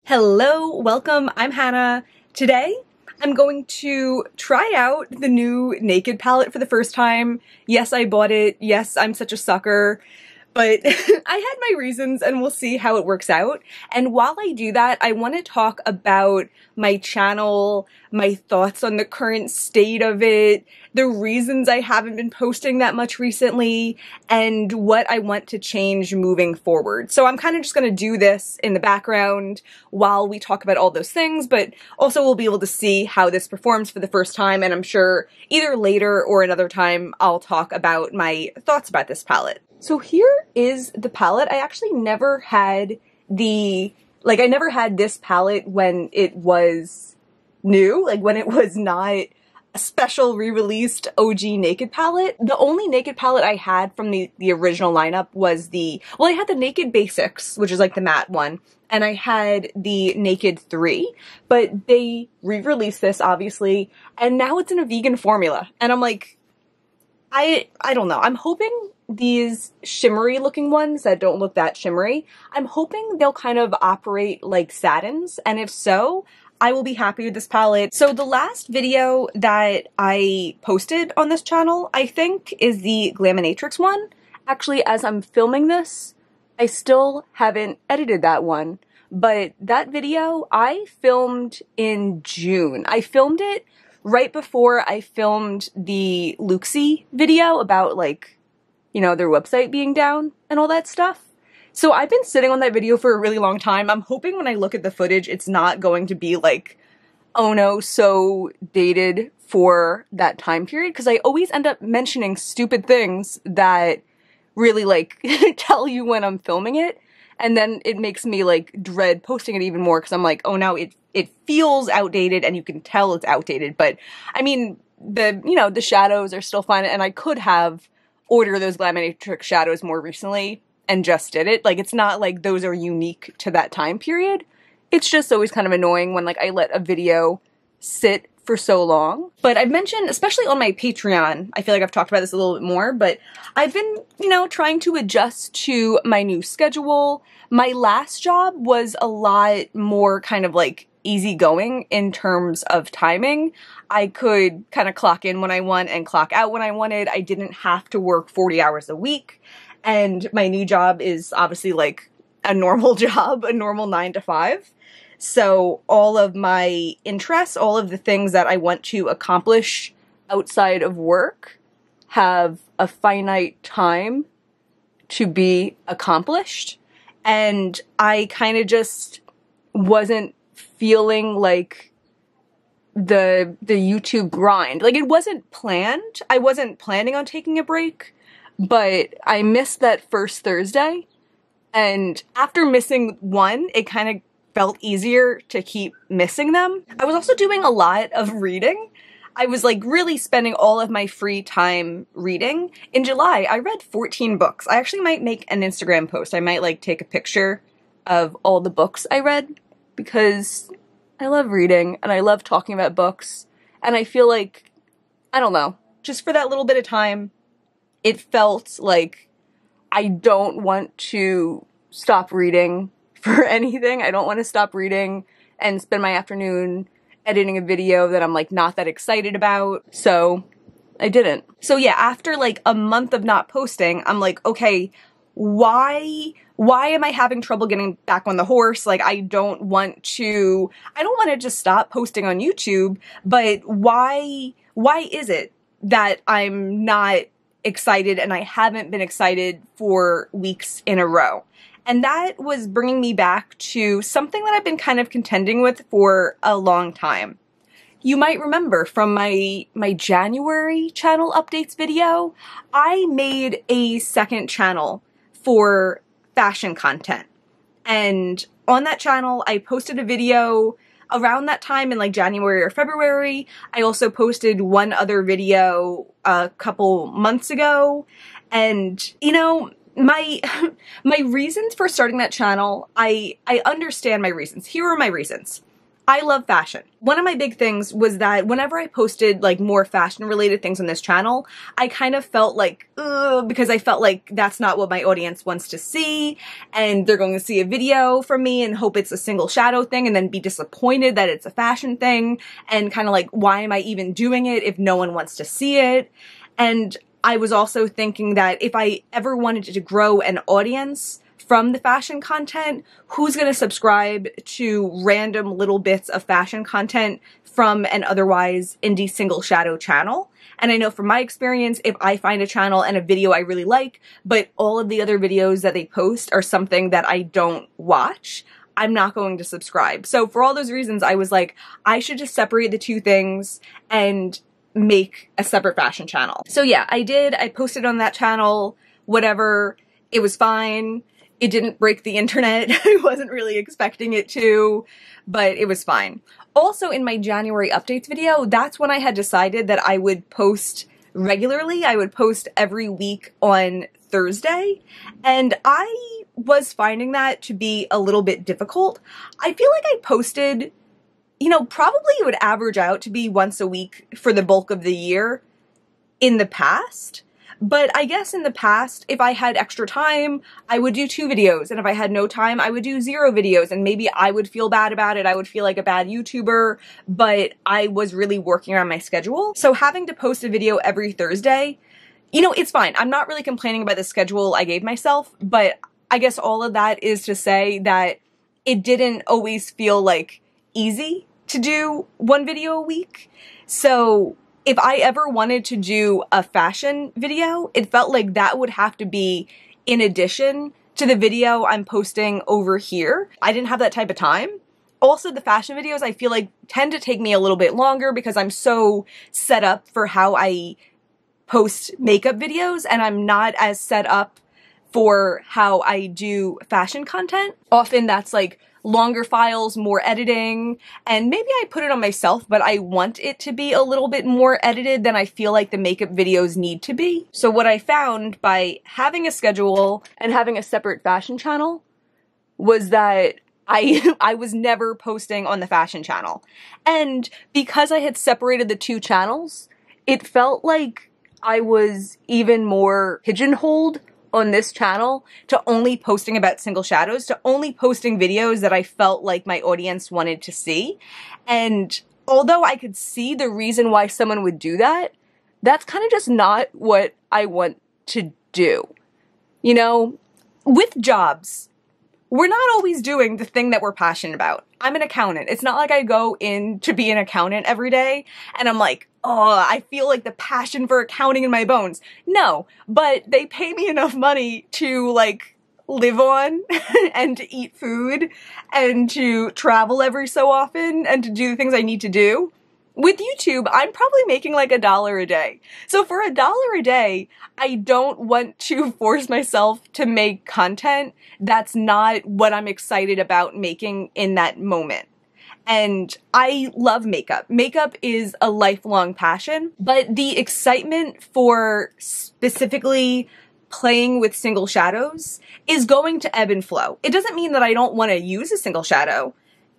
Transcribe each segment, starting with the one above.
Hello, welcome, I'm Hannah. Today, I'm going to try out the new Naked palette for the first time. Yes, I bought it. Yes, I'm such a sucker. But I had my reasons and we'll see how it works out. And while I do that, I want to talk about my channel, my thoughts on the current state of it, the reasons I haven't been posting that much recently, and what I want to change moving forward. So I'm kind of just going to do this in the background while we talk about all those things, but also we'll be able to see how this performs for the first time, and I'm sure either later or another time I'll talk about my thoughts about this palette. So here is the palette. I actually never had I never had this palette when it was new, like when it was not a special re-released OG Naked palette. The only Naked palette I had from the original lineup was I had the Naked Basics, which is like the matte one, and I had the Naked 3, but they re-released this obviously, and now it's in a vegan formula, and I'm like, I don't know. I'm hoping these shimmery looking ones that don't look that shimmery, I'm hoping they'll kind of operate like satins, and if so, I will be happy with this palette. So the last video that I posted on this channel, I think, is the Glaminatrix one. Actually, as I'm filming this, I still haven't edited that one, but that video I filmed in June. I filmed it right before I filmed the Luxie video about, like, you know, their website being down and all that stuff. So I've been sitting on that video for a really long time. I'm hoping when I look at the footage, it's not going to be like, oh no, so dated for that time period, because I always end up mentioning stupid things that really, like, tell you when I'm filming it, and then it makes me, like, dread posting it even more, because I'm like, oh no, it feels outdated, and you can tell it's outdated, but, I mean, the shadows are still fine, and I could have ordered those Glaminatrix shadows more recently, and just did it. Like, it's not like those are unique to that time period. It's just always kind of annoying when, like, I let a video sit for so long. But I've mentioned, especially on my Patreon, I feel like I've talked about this a little bit more, but I've been, you know, trying to adjust to my new schedule. My last job was a lot more kind of like easygoing in terms of timing. I could kind of clock in when I want and clock out when I wanted. I didn't have to work 40 hours a week. And my new job is obviously like a normal job, a normal 9 to 5. So all of my interests, all of the things that I want to accomplish outside of work have a finite time to be accomplished. And I kind of just wasn't feeling like the YouTube grind. Like, it wasn't planned. I wasn't planning on taking a break, but I missed that first Thursday. And after missing one, it kind of felt easier to keep missing them. I was also doing a lot of reading. I was like really spending all of my free time reading. In July, I read 14 books. I actually might make an Instagram post. I might like take a picture of all the books I read, because I love reading and I love talking about books. And I feel like, I don't know, just for that little bit of time, it felt like I don't want to stop reading for anything. I don't want to stop reading and spend my afternoon editing a video that I'm like not that excited about. So I didn't. So yeah, after like a month of not posting, I'm like, okay, why am I having trouble getting back on the horse? Like, I don't want to just stop posting on YouTube, but why is it that I'm not excited and I haven't been excited for weeks in a row? And that was bringing me back to something that I've been kind of contending with for a long time. You might remember from my January channel updates video, I made a second channel for fashion content. And on that channel, I posted a video around that time in like January or February. I also posted one other video a couple months ago. And, you know, my reasons for starting that channel, I understand my reasons. Here are my reasons. I love fashion. One of my big things was that whenever I posted like more fashion related things on this channel, I kind of felt like, ugh, because I felt like that's not what my audience wants to see, and they're going to see a video from me and hope it's a single shadow thing and then be disappointed that it's a fashion thing, and kind of like, why am I even doing it if no one wants to see it? And I was also thinking that if I ever wanted to grow an audience from the fashion content, who's going to subscribe to random little bits of fashion content from an otherwise indie single shadow channel? And I know from my experience, if I find a channel and a video I really like, but all of the other videos that they post are something that I don't watch, I'm not going to subscribe. So for all those reasons, I was like, I should just separate the two things and make a separate fashion channel. So yeah, I did. I posted on that channel, whatever. It was fine. It didn't break the internet. I wasn't really expecting it to, but it was fine. Also, in my January updates video, that's when I had decided that I would post regularly. I would post every week on Thursday, and I was finding that to be a little bit difficult. I feel like I posted, you know, probably it would average out to be once a week for the bulk of the year in the past. But I guess in the past, if I had extra time, I would do 2 videos. And if I had no time, I would do 0 videos. And maybe I would feel bad about it. I would feel like a bad YouTuber, but I was really working around my schedule. So having to post a video every Thursday, you know, it's fine. I'm not really complaining about the schedule I gave myself, but I guess all of that is to say that it didn't always feel like easy to do 1 video a week. So if I ever wanted to do a fashion video, it felt like that would have to be in addition to the video I'm posting over here. I didn't have that type of time. Also, the fashion videos I feel like tend to take me a little bit longer because I'm so set up for how I post makeup videos, and I'm not as set up for how I do fashion content. Often that's like longer files, more editing, and maybe I put it on myself, but I want it to be a little bit more edited than I feel like the makeup videos need to be. So what I found by having a schedule and having a separate fashion channel was that I was never posting on the fashion channel. And because I had separated the 2 channels, it felt like I was even more pigeonholed on this channel to only posting about single shadows, to only posting videos that I felt like my audience wanted to see. And although I could see the reason why someone would do that, that's kind of just not what I want to do. You know, with jobs, we're not always doing the thing that we're passionate about. I'm an accountant. It's not like I go in to be an accountant every day and I'm like, oh, I feel like the passion for accounting in my bones. No, but they pay me enough money to like live on and to eat food and to travel every so often and to do the things I need to do. With YouTube, I'm probably making like $1 a day. So for $1 a day, I don't want to force myself to make content that's not what I'm excited about making in that moment. And I love makeup. Makeup is a lifelong passion, but the excitement for specifically playing with single shadows is going to ebb and flow. It doesn't mean that I don't want to use a single shadow.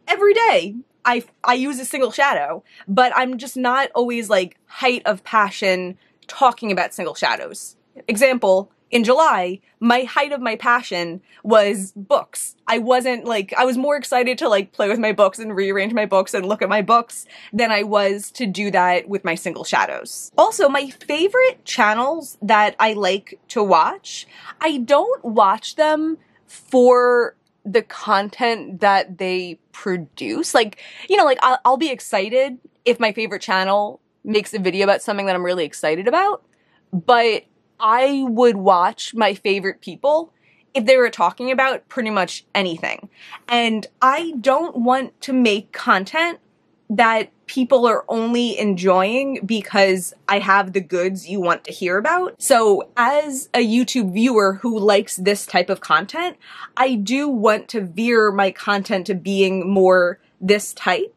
Every day, I use a single shadow, but I'm just not always like height of passion talking about single shadows. Example, in July, my height of my passion was books. I was more excited to like play with my books and rearrange my books and look at my books than I was to do that with my single shadows. Also, my favorite channels that I like to watch, I don't watch them for the content that they produce. Like, you know, like I'll be excited if my favorite channel makes a video about something that I'm really excited about, but I would watch my favorite people if they were talking about pretty much anything. And I don't want to make content that people are only enjoying because I have the goods you want to hear about. So as a YouTube viewer who likes this type of content, I do want to veer my content to being more this type.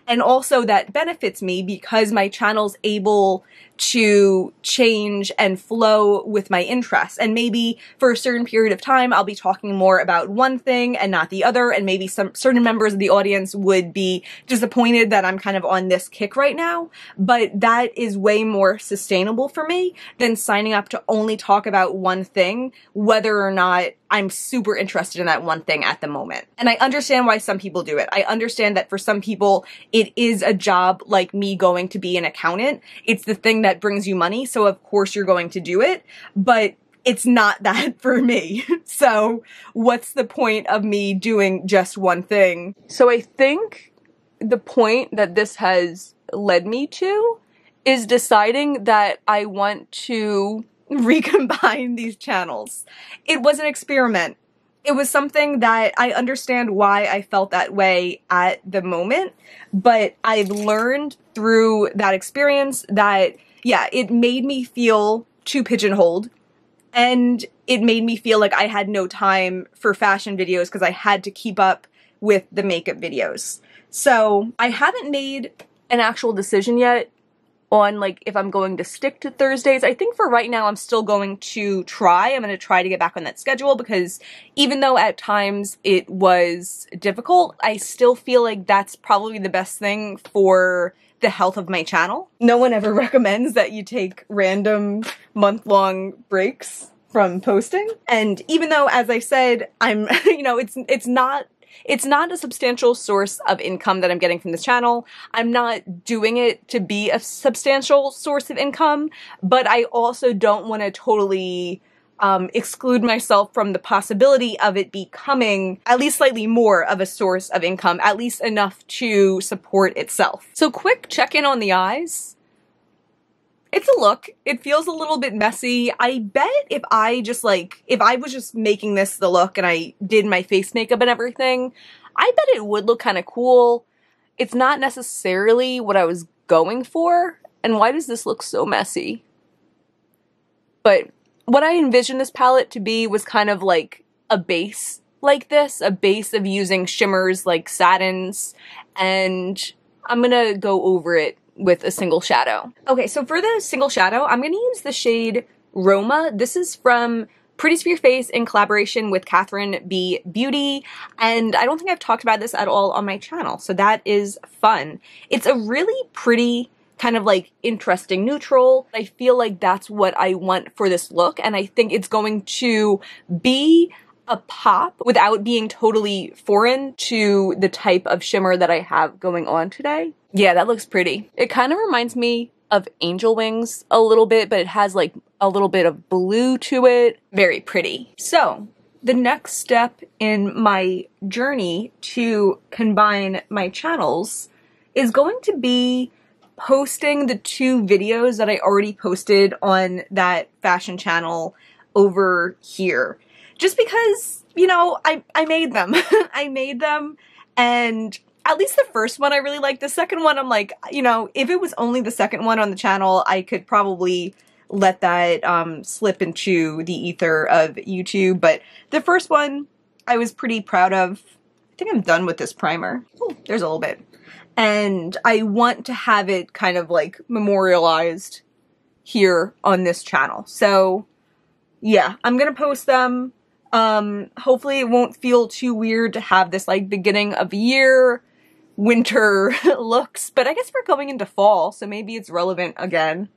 And also that benefits me because my channel's able to change and flow with my interests. And maybe for a certain period of time, I'll be talking more about one thing and not the other. And maybe some certain members of the audience would be disappointed that I'm kind of on this kick right now. But that is way more sustainable for me than signing up to only talk about one thing, whether or not I'm super interested in that one thing at the moment. And I understand why some people do it. I understand that for some people, it is a job like me going to be an accountant. It's the thing that brings you money, so of course you're going to do it, but it's not that for me. So what's the point of me doing just one thing? So I think the point that this has led me to is deciding that I want to recombine these channels. It was an experiment. It was something that I understand why I felt that way at the moment, but I've learned through that experience that, yeah, it made me feel too pigeonholed, and it made me feel like I had no time for fashion videos because I had to keep up with the makeup videos. So I haven't made an actual decision yet on like if I'm going to stick to Thursdays. I think for right now I'm still going to try. I'm going to try to get back on that schedule because even though at times it was difficult, I still feel like that's probably the best thing for the health of my channel. No one ever recommends that you take random month-long breaks from posting. And even though, as I said, I'm, you know, it's not a substantial source of income that I'm getting from this channel. I'm not doing it to be a substantial source of income, but I also don't want to totally exclude myself from the possibility of it becoming at least slightly more of a source of income, at least enough to support itself. So quick check-in on the eyes. It's a look. It feels a little bit messy. I bet if I was just making this the look and I did my face makeup and everything, I bet it would look kind of cool. It's not necessarily what I was going for. And why does this look so messy? But what I envisioned this palette to be was kind of like a base like this, a base of using shimmers like satins, and I'm gonna go over it with a single shadow. Okay, so for the single shadow, I'm gonna use the shade Roma. This is from Pretties for Your Face in collaboration with Catherine B. Beauty, and I don't think I've talked about this at all on my channel, so that is fun. It's a really pretty, kind of like interesting neutral. I feel like that's what I want for this look, and I think it's going to be a pop without being totally foreign to the type of shimmer that I have going on today. Yeah, that looks pretty. It kind of reminds me of angel wings a little bit, but it has like a little bit of blue to it. Very pretty. So the next step in my journey to combine my channels is going to be posting the 2 videos that I already posted on that fashion channel over here. Just because, you know, I made them. I made them, and at least the first one I really liked. The second one, I'm like, you know, if it was only the second one on the channel, I could probably let that slip into the ether of YouTube. But the first one, I was pretty proud of. I think I'm done with this primer. Oh, there's a little bit. And I want to have it kind of like memorialized here on this channel. So yeah, I'm gonna post them. Hopefully it won't feel too weird to have this like beginning of year winter looks, but I guess we're going into fall, so maybe it's relevant again.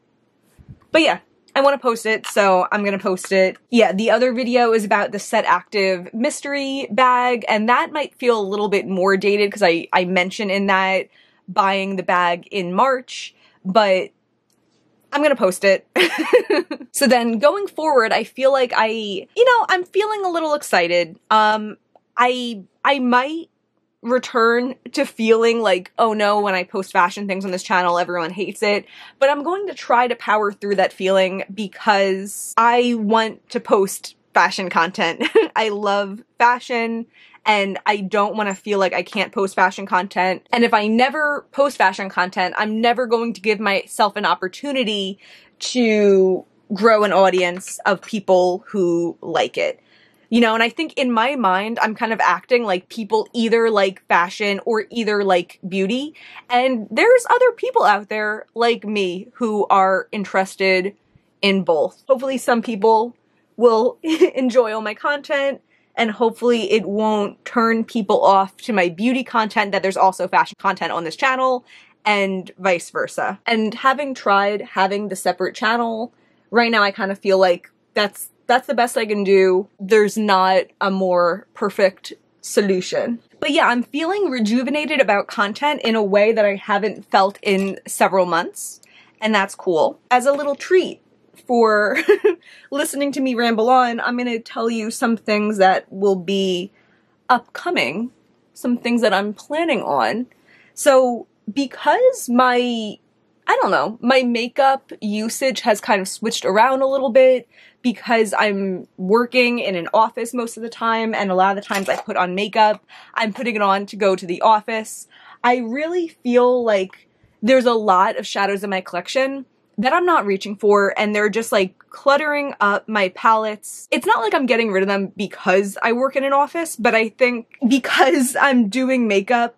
But yeah, I want to post it, so I'm gonna post it. Yeah, the other video is about the Set Active mystery bag, and that might feel a little bit more dated because I mentioned in that buying the bag in March, but I'm gonna post it. So then going forward, I feel like I'm feeling a little excited. I might return to feeling like, oh no, when I post fashion things on this channel, everyone hates it. But I'm going to try to power through that feeling because I want to post fashion content. I love fashion, and I don't want to feel like I can't post fashion content. And if I never post fashion content, I'm never going to give myself an opportunity to grow an audience of people who like it. You know, and I think in my mind, I'm kind of acting like people either like fashion or either like beauty. And there's other people out there like me who are interested in both. Hopefully some people will enjoy all my content, and hopefully it won't turn people off to my beauty content, that there's also fashion content on this channel, and vice versa. And having tried having the separate channel, right now I kind of feel like that's the best I can do. There's not a more perfect solution. But yeah, I'm feeling rejuvenated about content in a way that I haven't felt in several months, and that's cool. As a little treat for listening to me ramble on, I'm gonna tell you some things that will be upcoming, some things that I'm planning on. So because my makeup usage has kind of switched around a little bit, because I'm working in an office most of the time, and a lot of the times I put on makeup, I'm putting it on to go to the office. I really feel like there's a lot of shadows in my collection that I'm not reaching for, and they're just like cluttering up my palettes. It's not like I'm getting rid of them because I work in an office, but I think because I'm doing makeup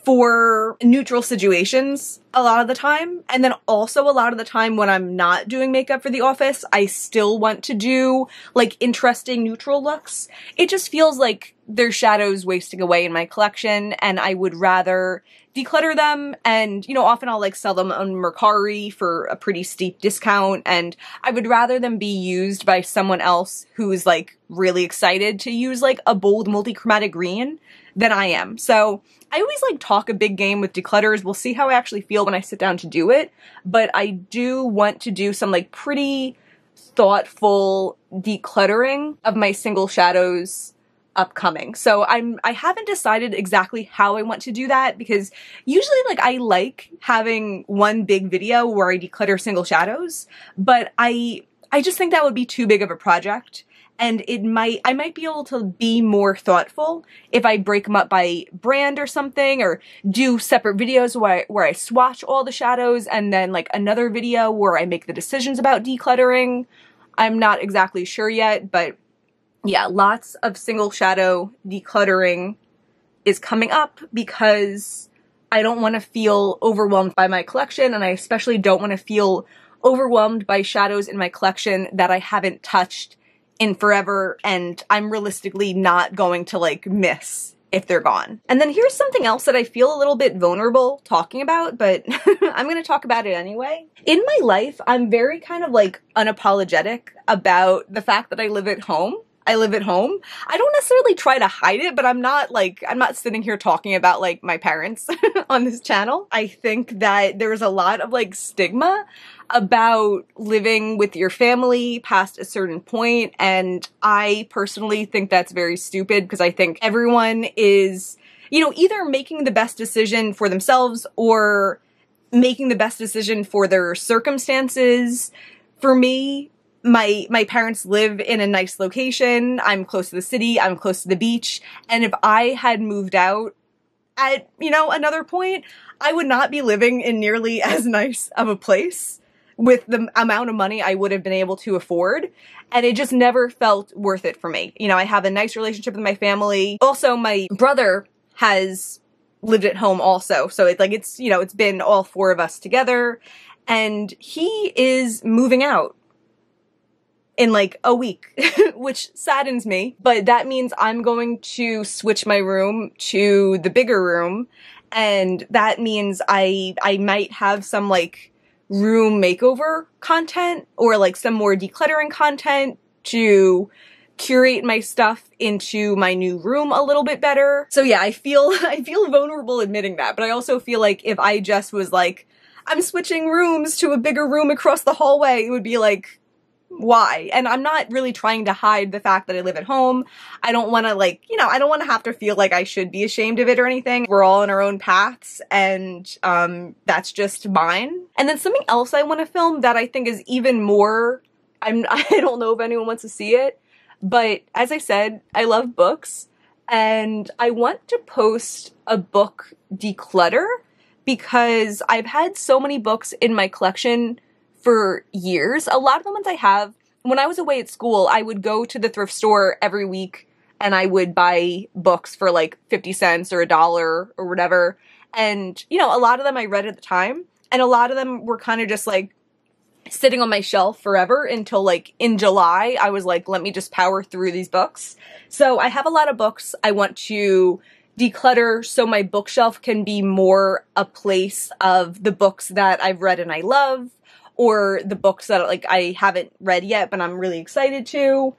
for neutral situations a lot of the time, and then also a lot of the time when I'm not doing makeup for the office, I still want to do like interesting neutral looks. It just feels like there's shadows wasting away in my collection, and I would rather declutter them. And, you know, often I'll like sell them on Mercari for a pretty steep discount, and I would rather them be used by someone else who's like really excited to use like a bold multi-chromatic green than I am. So I always like talk a big game with declutters. We'll see how I actually feel when I sit down to do it, but I do want to do some like pretty thoughtful decluttering of my single shadows upcoming. So I haven't decided exactly how I want to do that, because usually like I like having one big video where I declutter single shadows, but I just think that would be too big of a project. And I might be able to be more thoughtful if I break them up by brand or something, or do separate videos where I swatch all the shadows, and then like another video where I make the decisions about decluttering. I'm not exactly sure yet, but yeah, lots of single shadow decluttering is coming up, because I don't want to feel overwhelmed by my collection, and I especially don't want to feel overwhelmed by shadows in my collection that I haven't touched in forever, and I'm realistically not going to like miss if they're gone. And then here's something else that I feel a little bit vulnerable talking about, but I'm gonna talk about it anyway. In my life, I'm very kind of like unapologetic about the fact that I live at home. I live at home. I don't necessarily try to hide it, but I'm not sitting here talking about like my parents on this channel. I think that there's a lot of like stigma about living with your family past a certain point, and I personally think that's very stupid, because I think everyone is, you know, either making the best decision for themselves or making the best decision for their circumstances. For me, my parents live in a nice location. I'm close to the city, I'm close to the beach, and if I had moved out at, you know, another point, I would not be living in nearly as nice of a place with the amount of money I would have been able to afford, and it just never felt worth it for me. You know, I have a nice relationship with my family. Also, my brother has lived at home also, so it's you know, it's been all four of us together, and he is moving out in like a week, which saddens me, but that means I'm going to switch my room to the bigger room, and that means I might have some like room makeover content, or like some more decluttering content to curate my stuff into my new room a little bit better. So yeah, I feel vulnerable admitting that, but I also feel like if I just was like, I'm switching rooms to a bigger room across the hallway, it would be like, why? And I'm not really trying to hide the fact that I live at home. I don't want to like, you know, I don't want to have to feel like I should be ashamed of it or anything. We're all on our own paths, and that's just mine. And then something else I want to film that I think is even more, I don't know if anyone wants to see it, but as I said, I love books, and I want to post a book declutter, because I've had so many books in my collection for years. A lot of the ones I have when I was away at school, I would go to the thrift store every week and I would buy books for like 50 cents or $1 or whatever. And, you know, a lot of them I read at the time, and a lot of them were kind of just like sitting on my shelf forever until like in July, I was like, let me just power through these books. So I have a lot of books I want to declutter so my bookshelf can be more a place of the books that I've read and I love, or the books that like I haven't read yet but I'm really excited to.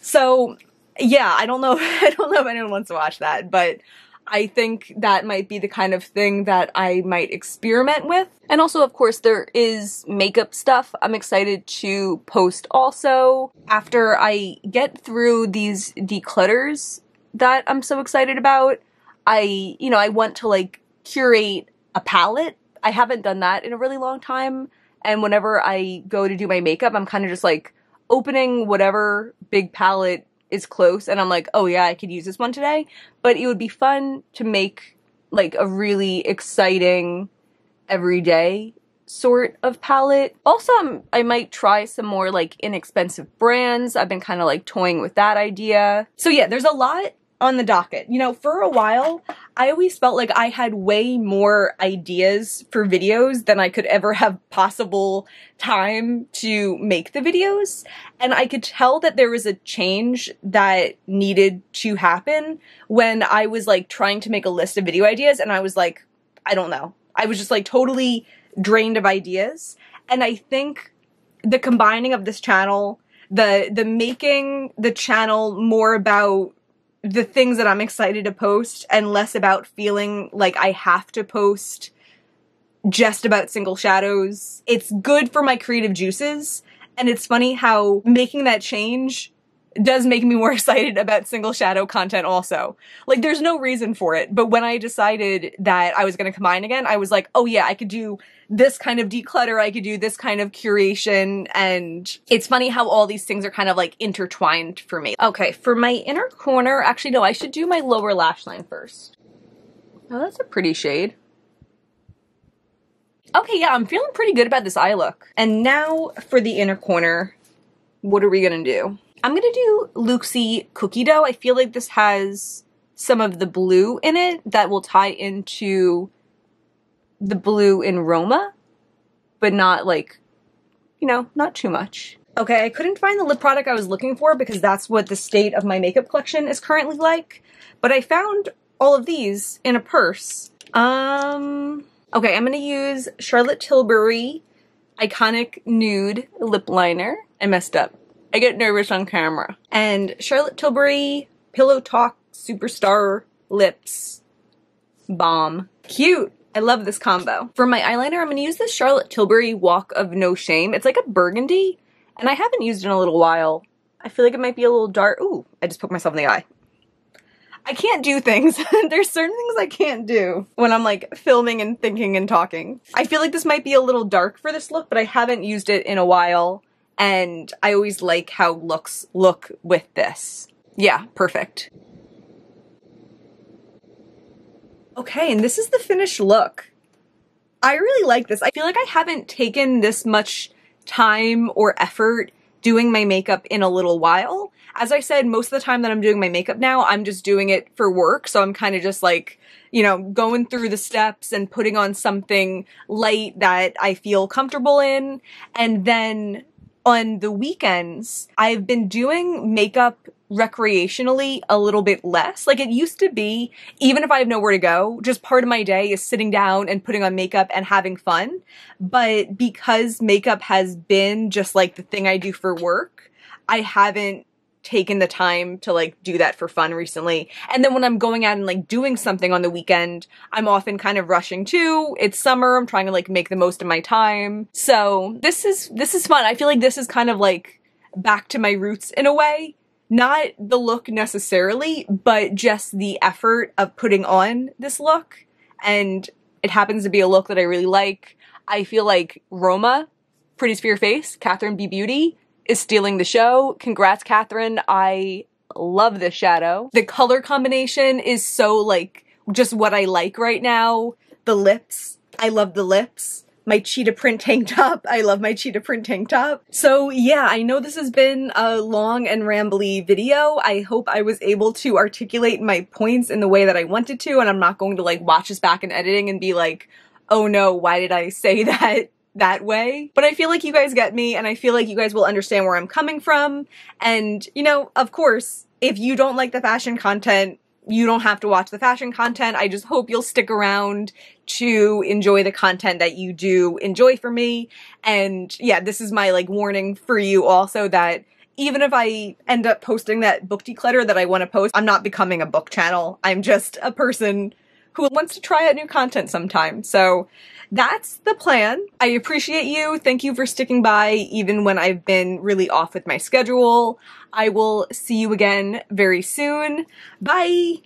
So yeah, I don't know if anyone wants to watch that, but I think that might be the kind of thing that I might experiment with. And also, of course, there is makeup stuff I'm excited to post also. After I get through these declutters that I'm so excited about, I want to like curate a palette. I haven't done that in a really long time. And whenever I go to do my makeup, I'm kind of just like opening whatever big palette is close and I'm like, oh yeah, I could use this one today. But it would be fun to make like a really exciting everyday sort of palette. Also, I might try some more like inexpensive brands. I've been kind of like toying with that idea. So yeah, there's a lot on the docket. You know, for a while, I always felt like I had way more ideas for videos than I could ever have possible time to make the videos. And I could tell that there was a change that needed to happen when I was like trying to make a list of video ideas and I was like, I don't know. I was just like totally drained of ideas. And I think the combining of this channel, the making the channel more about the things that I'm excited to post and less about feeling like I have to post just about single shadows. It's good for my creative juices. And it's funny how making that change does make me more excited about single shadow content also. Like there's no reason for it. But when I decided that I was going to combine again, I was like, oh yeah, I could do this kind of declutter. I could do this kind of curation. And it's funny how all these things are kind of like intertwined for me. Okay, for my inner corner, actually no, I should do my lower lash line first. Oh, that's a pretty shade. Okay, yeah, I'm feeling pretty good about this eye look. And now for the inner corner, what are we gonna do? I'm gonna do Luxie Cookie Dough. I feel like this has some of the blue in it that will tie into the blue in Roma, but not like, you know, not too much. Okay, I couldn't find the lip product I was looking for because that's what the state of my makeup collection is currently like, but I found all of these in a purse. Okay, I'm gonna use Charlotte Tilbury Iconic Nude Lip Liner. I messed up. I get nervous on camera. And Charlotte Tilbury Pillow Talk Superstar Lips Balm. Cute! I love this combo. For my eyeliner, I'm gonna use this Charlotte Tilbury Walk of No Shame. It's like a burgundy, and I haven't used it in a little while. I feel like it might be a little dark. Ooh, I just poked myself in the eye. I can't do things. There's certain things I can't do when I'm like filming and thinking and talking. I feel like this might be a little dark for this look, but I haven't used it in a while. And I always like how looks look with this. Yeah, perfect. Okay, and this is the finished look. I really like this. I feel like I haven't taken this much time or effort doing my makeup in a little while. As I said, most of the time that I'm doing my makeup now, I'm just doing it for work. So I'm kind of just like, you know, going through the steps and putting on something light that I feel comfortable in. And then on the weekends, I've been doing makeup recreationally a little bit less. Like it used to be, even if I have nowhere to go, just part of my day is sitting down and putting on makeup and having fun. But because makeup has been just like the thing I do for work, I haven't taken the time to like do that for fun recently. And then when I'm going out and like doing something on the weekend, I'm often kind of rushing too. It's summer. I'm trying to like make the most of my time. So this is fun. I feel like this is kind of like back to my roots in a way. Not the look necessarily, but just the effort of putting on this look. And it happens to be a look that I really like. I feel like Roma, Pretties for Your Face, Catherine B. Beauty, is stealing the show. Congrats, Catherine. I love this shadow. The color combination is so like just what I like right now. The lips. I love the lips. my cheetah print tank top. I love my cheetah print tank top. So yeah, I know this has been a long and rambly video. I hope I was able to articulate my points in the way that I wanted to, and I'm not going to like watch this back in editing and be like, oh no, why did I say that way? But I feel like you guys get me, and I feel like you guys will understand where I'm coming from. And, you know, of course, if you don't like the fashion content, you don't have to watch the fashion content. I just hope you'll stick around to enjoy the content that you do enjoy for me. And yeah, this is my like warning for you also, that even if I end up posting that book declutter that I want to post, I'm not becoming a book channel. I'm just a person who wants to try out new content sometime. So that's the plan. I appreciate you. Thank you for sticking by even when I've been really off with my schedule. I will see you again very soon. Bye!